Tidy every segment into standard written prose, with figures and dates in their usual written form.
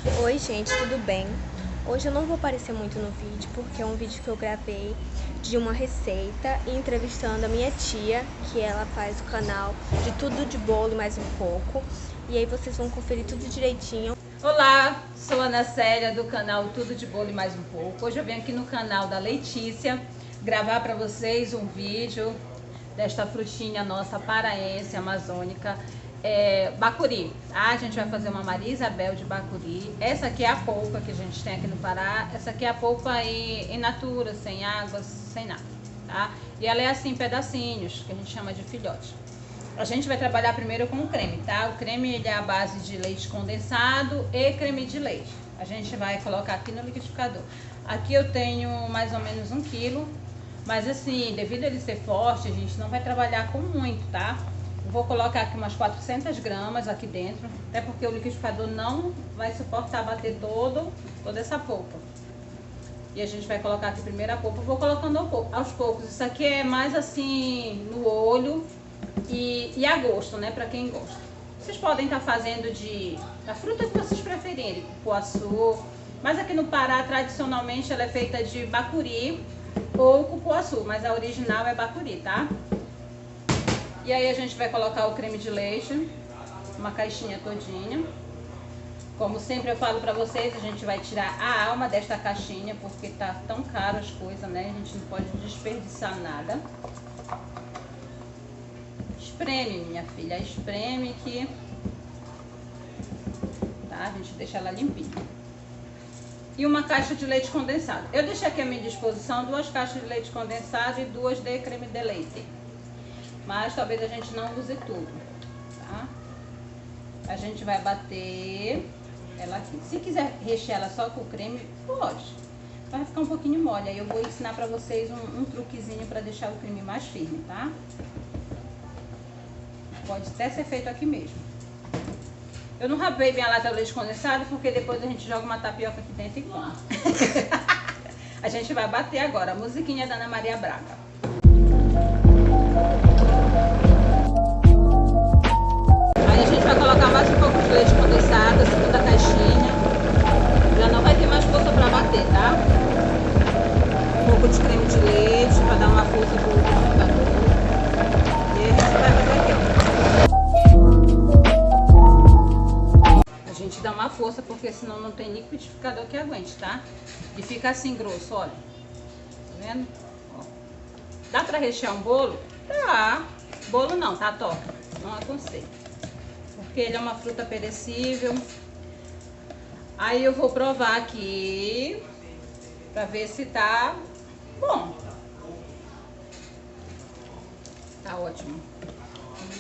Oi gente, tudo bem? Hoje eu não vou aparecer muito no vídeo porque é um vídeo que eu gravei de uma receita entrevistando a minha tia, que ela faz o canal de tudo de bolo e mais um pouco. E aí vocês vão conferir tudo direitinho. Olá, sou a Ana Célia do canal Tudo de Bolo e Mais um Pouco. Hoje eu venho aqui no canal da Letícia gravar para vocês um vídeo desta frutinha nossa paraense, amazônica, bacuri. A gente vai fazer uma Maria Isabel de bacuri. Essa aqui é a polpa que a gente tem aqui no Pará. Essa aqui é a polpa in natura, sem água, sem nada, tá? E ela é assim em pedacinhos, que a gente chama de filhote. A gente vai trabalhar primeiro com o creme, tá? O creme ele é a base de leite condensado e creme de leite. A gente vai colocar aqui no liquidificador. Aqui eu tenho mais ou menos 1 quilo, mas assim, devido a ele ser forte, a gente não vai trabalhar com muito, tá? Eu vou colocar aqui umas 400 gramas aqui dentro, até porque o liquidificador não vai suportar bater toda essa polpa. E a gente vai colocar aqui primeiro a polpa, eu vou colocando aos poucos. Isso aqui é mais assim, no olho e a gosto, né, pra quem gosta. Vocês podem estar fazendo da fruta que vocês preferirem, cupuaçu, mas aqui no Pará, tradicionalmente, ela é feita de bacuri ou cupuaçu, mas a original é bacuri, tá? E aí a gente vai colocar o creme de leite, uma caixinha todinha. Como sempre eu falo pra vocês, a gente vai tirar a alma desta caixinha, porque tá tão caro as coisas, né? A gente não pode desperdiçar nada. Espreme, minha filha, espreme que... Tá? A gente deixa ela limpinha. E uma caixa de leite condensado. Eu deixei aqui à minha disposição 2 caixas de leite condensado e 2 de creme de leite. Mas talvez a gente não use tudo, tá? A gente vai bater ela aqui. Se quiser rechear ela só com o creme, pode. Vai ficar um pouquinho mole. Aí eu vou ensinar pra vocês um truquezinho pra deixar o creme mais firme, tá? Pode até ser feito aqui mesmo. Eu não rapei bem a lata de leite condensado, porque depois a gente joga uma tapioca aqui dentro e come. A gente vai bater agora a musiquinha da Ana Maria Braga. Aí a gente vai colocar mais um pouco de leite condensado, a segunda caixinha. Já não vai ter mais força pra bater, tá? Um pouco de creme de leite pra dar uma força pro liquidificador. E aí a gente vai fazer aqui, ó. A gente dá uma força, porque senão não tem liquidificador que aguente, tá? E fica assim grosso, olha. Tá vendo? Ó. Dá pra rechear um bolo? Tá. Bolo não, tá top. Não aconselho. Porque ele é uma fruta perecível. Aí eu vou provar aqui pra ver se tá bom. Tá ótimo.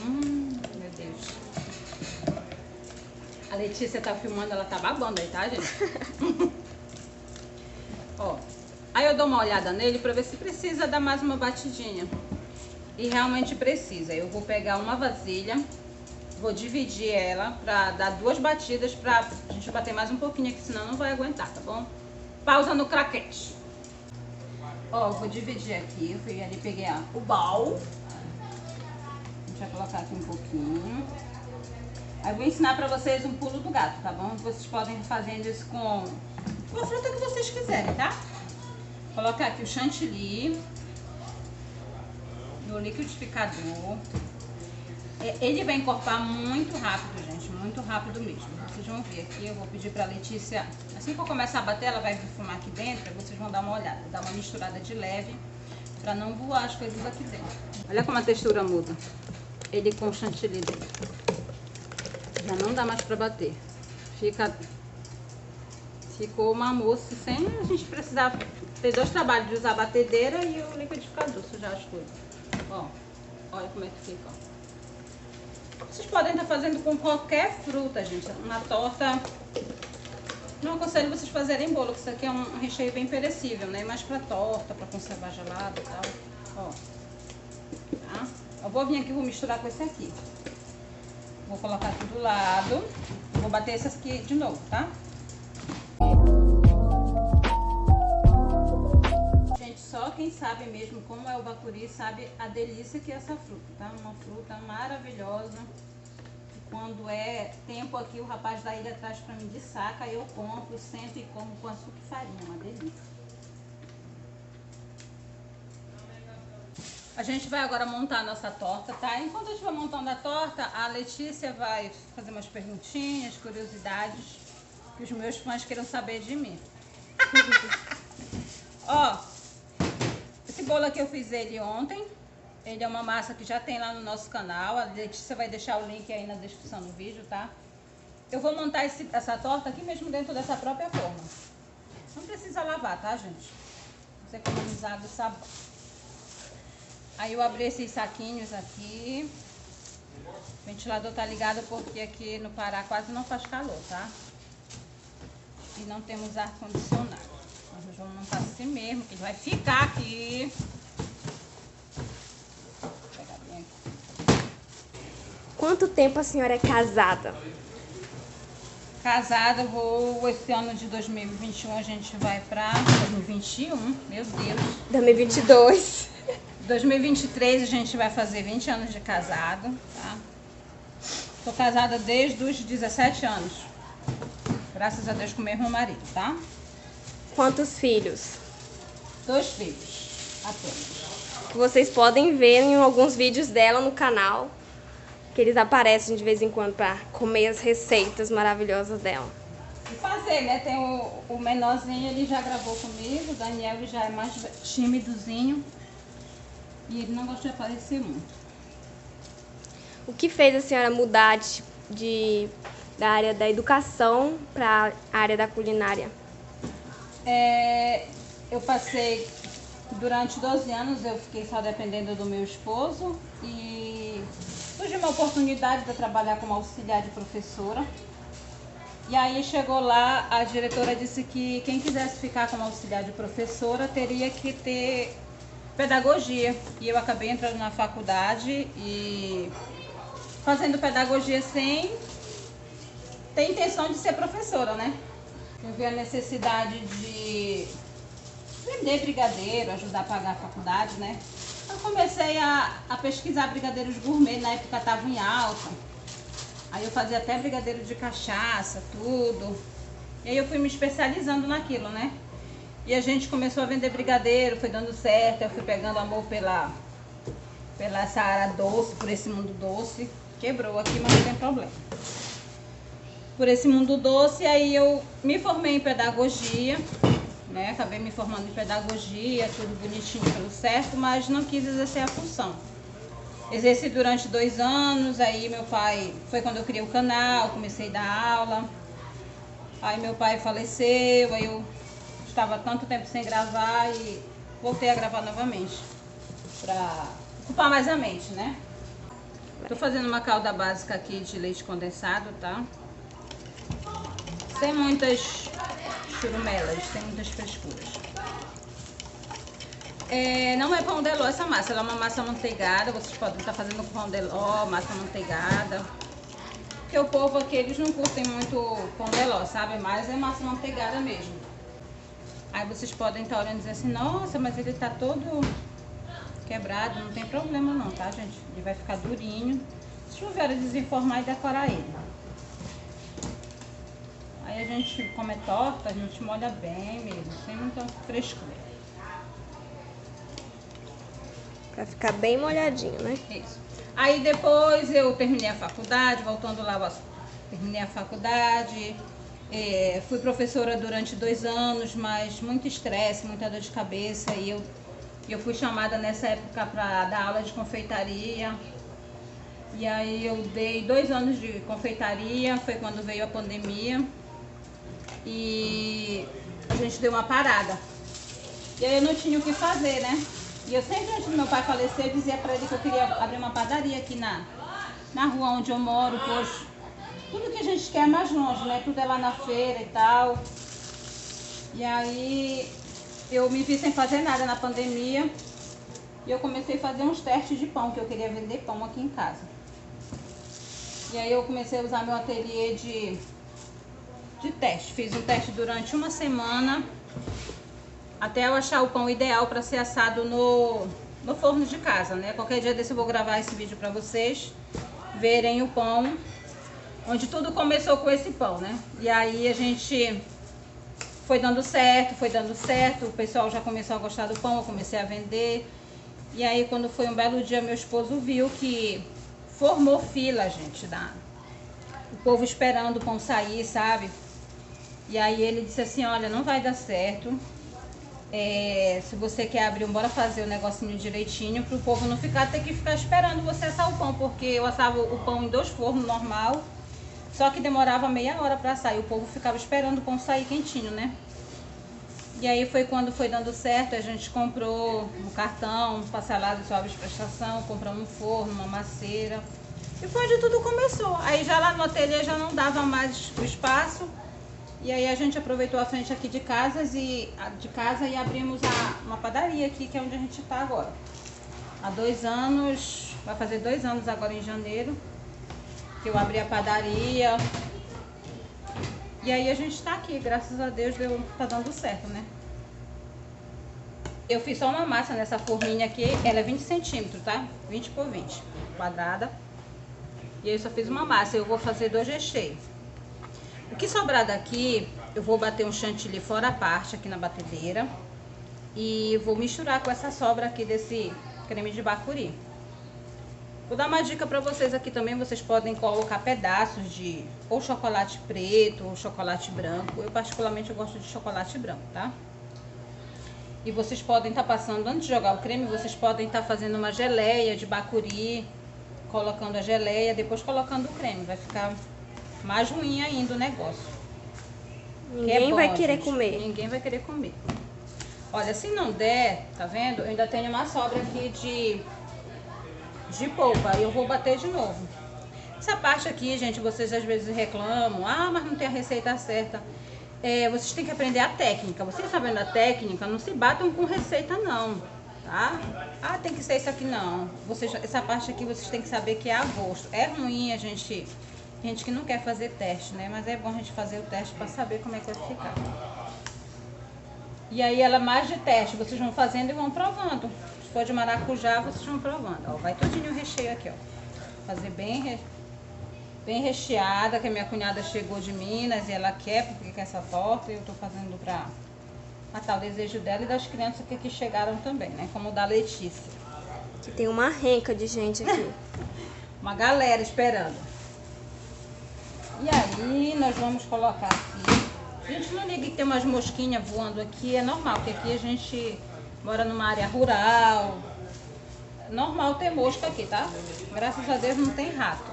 Meu Deus. A Letícia tá filmando, ela tá babando aí, tá, gente? Ó. Aí eu dou uma olhada nele pra ver se precisa dar mais uma batidinha. E realmente precisa. Eu vou pegar uma vasilha, vou dividir ela pra dar 2 batidas pra gente bater mais um pouquinho aqui, senão não vai aguentar, tá bom? Pausa no craquete. Ó, vou dividir aqui. Eu fui ali, peguei o bowl. A gente vai colocar aqui um pouquinho. Aí eu vou ensinar pra vocês um pulo do gato, tá bom? Vocês podem ir fazendo isso com a fruta que vocês quiserem, tá? Vou colocar aqui o chantilly no liquidificador. Ele vai encorpar muito rápido, gente, muito rápido mesmo. Vocês vão ver aqui, eu vou pedir pra Letícia, assim que eu começar a bater, ela vai perfumar aqui dentro, vocês vão dar uma olhada, dar uma misturada de leve, pra não voar as coisas aqui dentro. Olha como a textura muda, ele com o chantilly dentro. Já não dá mais pra bater. Ficou uma mousse sem a gente precisar ter 2 trabalhos de usar a batedeira e o liquidificador, sujar as coisas. Ó, olha como é que fica, ó. Vocês podem estar fazendo com qualquer fruta, gente. Uma torta. Não aconselho vocês fazerem bolo, que isso aqui é um recheio bem perecível, né? Mais pra torta, pra conservar gelado e tal. Ó. Tá? Eu vou vir aqui e vou misturar com esse aqui. Vou colocar aqui do lado. Vou bater esse aqui de novo, tá? Gente, só quem sabe mesmo como é o bacuri sabe a delícia que é essa fruta, tá? Uma fruta maravilhosa. quando é tempo aqui, o rapaz da ilha traz pra mim de saca, eu compro, sento e como com açúcar e farinha, uma delícia. A gente vai agora montar a nossa torta, tá? Enquanto a gente vai montando a torta, a Letícia vai fazer umas perguntinhas, curiosidades, que os meus fãs queiram saber de mim. Ó, esse bolo aqui eu fiz ele ontem. Ele é uma massa que já tem lá no nosso canal. A Letícia vai deixar o link aí na descrição do vídeo, tá? Eu vou montar essa torta aqui mesmo dentro dessa própria forma. Não precisa lavar, tá, gente? Você economizar do sabão. Aí eu abri esses saquinhos aqui. O ventilador tá ligado porque aqui no Pará quase não faz calor, tá? E não temos ar-condicionado. Nós vamos montar assim mesmo, que ele vai ficar aqui. Vou pegar bem aqui. Quanto tempo a senhora é casada? Casada, esse ano de 2021 a gente vai pra 2021, meu Deus. 2022. 2023 a gente vai fazer 20 anos de casado, tá? Tô casada desde os 17 anos. Graças a Deus com o mesmo marido, tá? Quantos filhos? 2 filhos, apenas. Que vocês podem ver em alguns vídeos dela no canal. Que eles aparecem de vez em quando para comer as receitas maravilhosas dela. E fazer, né? Tem o menorzinho, ele já gravou comigo. O Daniel ele já é mais timidozinho. E ele não gosta de aparecer muito. O que fez a senhora mudar da área da educação para a área da culinária? Eu passei, durante 12 anos, eu fiquei só dependendo do meu esposo. E surgiu uma oportunidade de eu trabalhar como auxiliar de professora. E aí chegou lá, a diretora disse que quem quisesse ficar como auxiliar de professora teria que ter pedagogia. E eu acabei entrando na faculdade e fazendo pedagogia sem ter intenção de ser professora, né? Eu vi a necessidade de vender brigadeiro, ajudar a pagar a faculdade, né? Eu comecei a pesquisar brigadeiros gourmet, na época estava em alta. Aí eu fazia até brigadeiro de cachaça, tudo. E aí eu fui me especializando naquilo, né? E a gente começou a vender brigadeiro, foi dando certo. Eu fui pegando amor pela essa área doce, por esse mundo doce. Quebrou aqui, mas não tem problema. Por esse mundo doce, aí eu me formei em pedagogia, né? Acabei me formando em pedagogia, tudo bonitinho, pelo certo, mas não quis exercer a função. Exerci durante 2 anos, aí meu pai, foi quando eu criei o canal, comecei a dar aula. Aí meu pai faleceu, aí eu estava tanto tempo sem gravar e voltei a gravar novamente, para ocupar mais a mente, né? Tô fazendo uma calda básica aqui de leite condensado, tá? Sem muitas churumelas, sem muitas frescuras. Não é pão de ló essa massa, ela é uma massa amanteigada. Vocês podem estar fazendo pão de ló, massa amanteigada. Porque o povo aqui, eles não curtem muito pão de ló, sabe? Mas é massa amanteigada mesmo. Aí vocês podem estar olhando e dizer assim, nossa, mas ele tá todo quebrado. Não tem problema não, tá, gente? Ele vai ficar durinho. Vocês vão ver a desenformar e decorar ele. Aí a gente, como é torta, a gente molha bem mesmo, sem muita frescura. Pra ficar bem molhadinho, né? Isso. Aí depois eu terminei a faculdade, voltando lá, terminei a faculdade, fui professora durante 2 anos, mas muito estresse, muita dor de cabeça, e eu fui chamada nessa época para dar aula de confeitaria. E aí eu dei 2 anos de confeitaria, foi quando veio a pandemia. E a gente deu uma parada. E aí eu não tinha o que fazer, né? E eu sempre, antes do meu pai falecer, eu dizia pra ele que eu queria abrir uma padaria aqui na rua onde eu moro, pois tudo que a gente quer é mais longe, né? Tudo é lá na feira e tal. E aí eu me vi sem fazer nada na pandemia. E eu comecei a fazer uns testes de pão, que eu queria vender pão aqui em casa. E aí eu comecei a usar meu ateliê de teste. Fiz um teste durante 1 semana, até eu achar o pão ideal para ser assado no forno de casa, né? Qualquer dia desse eu vou gravar esse vídeo para vocês verem o pão onde tudo começou com esse pão, né? E aí a gente foi dando certo, o pessoal já começou a gostar do pão, eu comecei a vender. E aí quando foi um belo dia, meu esposo viu que formou fila, gente, o povo esperando o pão sair, sabe? E aí ele disse assim, olha, não vai dar certo. Se você quer abrir, bora fazer o negocinho direitinho, para o povo não ter que ficar esperando você assar o pão, porque eu assava o pão em 2 fornos normal, só que demorava meia hora para assar, e o povo ficava esperando o pão sair quentinho, né? E aí foi quando foi dando certo, a gente comprou um cartão, parcelado de obras de prestação, compramos um forno, uma maceira, e foi onde tudo começou. Aí já lá no ateliê já não dava mais o espaço, e aí a gente aproveitou a frente aqui de casa e abrimos uma padaria aqui, que é onde a gente está agora. Há 2 anos, vai fazer 2 anos agora em janeiro, que eu abri a padaria. E aí a gente está aqui, graças a Deus tá dando certo, né? Eu fiz só uma massa nessa forminha aqui, ela é 20 centímetros, tá? 20 por 20, quadrada. E aí eu só fiz uma massa, eu vou fazer 2 recheios. O que sobrar daqui, eu vou bater um chantilly fora a parte aqui na batedeira. E vou misturar com essa sobra aqui desse creme de bacuri. Vou dar uma dica pra vocês aqui também, vocês podem colocar pedaços de ou chocolate preto ou chocolate branco. Eu particularmente gosto de chocolate branco, tá? E vocês podem estar passando, antes de jogar o creme, vocês podem estar fazendo uma geleia de bacuri, colocando a geleia, depois colocando o creme. Vai ficar mais ruim ainda o negócio. Ninguém vai querer comer. Ninguém vai querer comer. Olha, se não der, tá vendo? Eu ainda tenho uma sobra aqui de polpa. Eu vou bater de novo. Essa parte aqui, gente, vocês às vezes reclamam. Ah, mas não tem a receita certa. Vocês têm que aprender a técnica. Vocês sabendo a técnica, não se batam com receita não, tá? Ah, tem que ser isso aqui não. Essa parte aqui vocês têm que saber que é a gosto. É ruim a gente que não quer fazer teste, né? Mas é bom a gente fazer o teste para saber como é que vai ficar. E aí ela mais de teste, vocês vão fazendo e vão provando. Se for de maracujá, vocês vão provando. Ó, vai todinho o recheio aqui, ó. Fazer bem recheada, que a minha cunhada chegou de Minas e ela quer, porque quer essa torta. E eu tô fazendo pra matar o desejo dela e das crianças que aqui chegaram também, né? Como o da Letícia. Que tem uma renca de gente aqui. Uma galera esperando. E aí nós vamos colocar aqui. A gente não liga que tem umas mosquinhas voando aqui, é normal, porque aqui a gente mora numa área rural. É normal ter mosca aqui, tá? Graças a Deus não tem rato.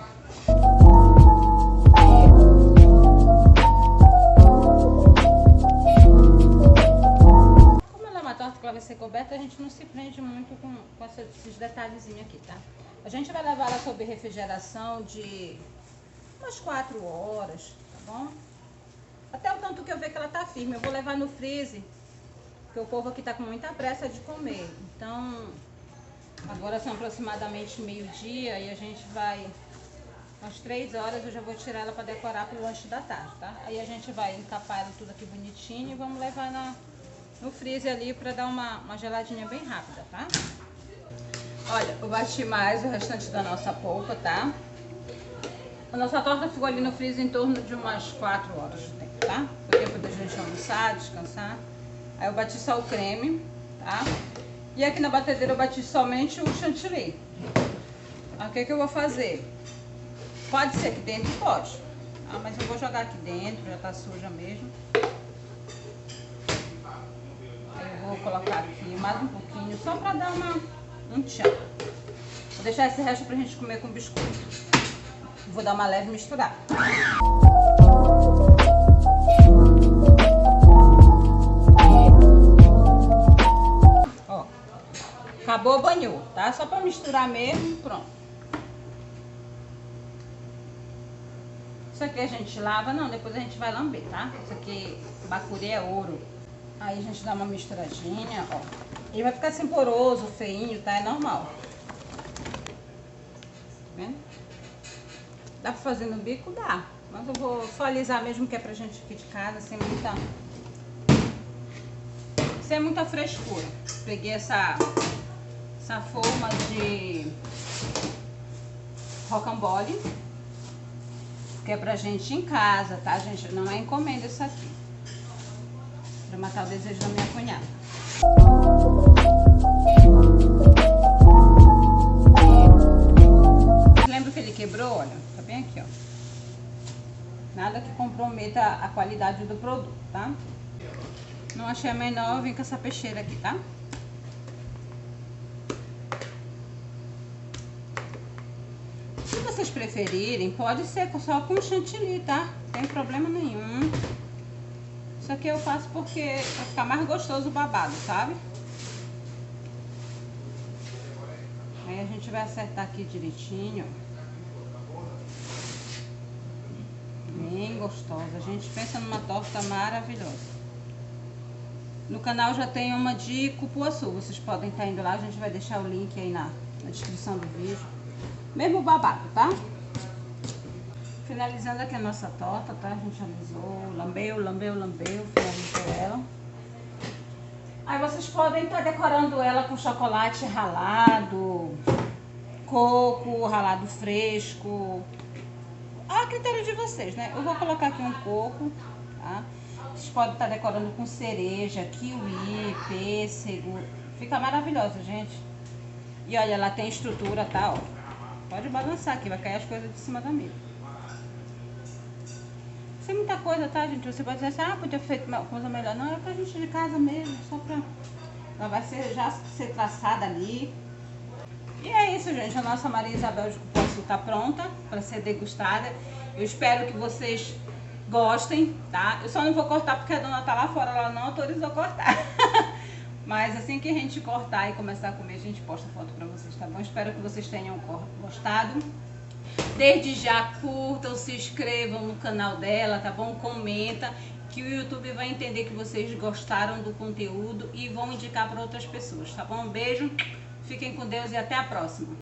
Como ela é uma torta que ela vai ser coberta, a gente não se prende muito com esses detalhezinhos aqui, tá? A gente vai levar ela sob refrigeração de umas 4 horas, tá bom? Até o tanto que eu ver que ela tá firme. Eu vou levar no freezer, porque o povo aqui tá com muita pressa de comer. Então, agora são aproximadamente meio-dia e a gente vai, às 3 horas eu já vou tirar ela para decorar pro lanche da tarde, tá? Aí a gente vai encapar ela tudo aqui bonitinho e vamos levar no freezer ali para dar uma geladinha bem rápida, tá? Olha, eu bati mais o restante da nossa polpa, tá? A nossa torta ficou ali no freezer em torno de umas 4 horas de tempo, tá? Foi tempo da gente almoçar, descansar. Aí eu bati só o creme, tá? E aqui na batedeira eu bati somente o chantilly. Aí o que eu vou fazer? Pode ser aqui dentro? Pode. Ah, mas eu vou jogar aqui dentro, já tá suja mesmo. Aí eu vou colocar aqui mais um pouquinho, só pra dar um tchan. Vou deixar esse resto pra gente comer com biscoito. Vou dar uma leve misturada. Ó, acabou, banhou, tá? Só pra misturar mesmo, pronto. Isso aqui a gente lava, não, depois a gente vai lamber, tá? Isso aqui, bacuri é ouro. Aí a gente dá uma misturadinha, ó. Ele vai ficar assim poroso, feinho, tá? É normal. Tá vendo? Dá pra fazer no bico? Dá. Mas eu vou só alisar mesmo, que é pra gente aqui de casa, sem muita frescura. Peguei essa forma de rocambole. que é pra gente em casa, tá, gente? Não é encomenda isso aqui. Pra matar o desejo da minha cunhada. Lembra que ele quebrou? Olha, tá bem aqui, ó. Nada que comprometa a qualidade do produto, tá? Não achei a menor, vem com essa peixeira aqui, tá? Se vocês preferirem, pode ser só com chantilly, tá? Não tem problema nenhum. Isso aqui eu faço porque vai ficar mais gostoso o babado, sabe? Aí a gente vai acertar aqui direitinho. Bem gostosa. A gente pensa numa torta maravilhosa. No canal já tem uma de cupuaçu. Vocês podem estar indo lá. A gente vai deixar o link aí na descrição do vídeo. Mesmo babado, tá? Finalizando aqui a nossa torta, tá? A gente alisou, lambeu, finalizou ela. Aí vocês podem estar decorando ela com chocolate ralado, coco ralado fresco. A critério de vocês, né? Eu vou colocar aqui um coco, tá? Vocês podem estar decorando com cereja, kiwi, pêssego. Fica maravilhosa, gente. E olha, ela tem estrutura, tá? Ó. Pode balançar aqui, vai cair as coisas de cima da mesa. Sem muita coisa, tá, gente? Você pode dizer assim, ah, podia ter feito uma coisa melhor. Não, é pra gente de casa mesmo, só pra... Ela vai já ser traçada ali. E é isso, gente. A nossa Maria Isabel de cupuaçu tá pronta para ser degustada. Eu espero que vocês gostem, tá? Eu só não vou cortar porque a dona tá lá fora, ela não autorizou cortar. Mas assim que a gente cortar e começar a comer, a gente posta foto para vocês, tá bom? Espero que vocês tenham gostado. Desde já, curtam, se inscrevam no canal dela, tá bom? Comenta, que o YouTube vai entender que vocês gostaram do conteúdo e vão indicar para outras pessoas, tá bom? Um beijo. Fiquem com Deus e até a próxima.